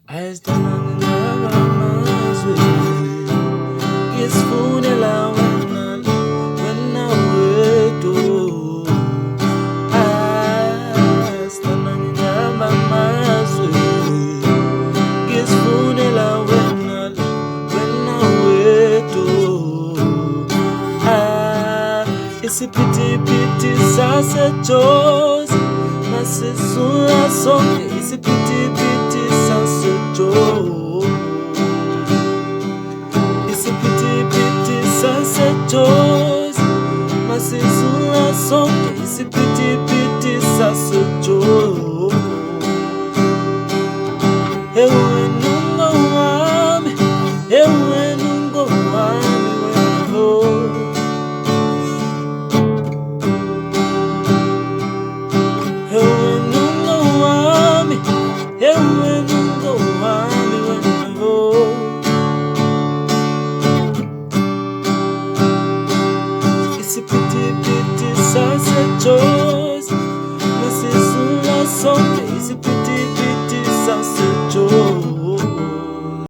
Aizdananga mazwe ngisifundela wena wethu. Aizdananga mazwe ngisifundela wena wethu. Isiphithiphithi saseJozi masizula sonke, isiphithiphithi saseJozi, isiphithiphithi saseJozi masizula sonke, isiphithiphithi saseJozi. Ewe nungo wami, ewe nungo wami wena. Ewe nungo wami wena. Isiphithiphithi saseJozi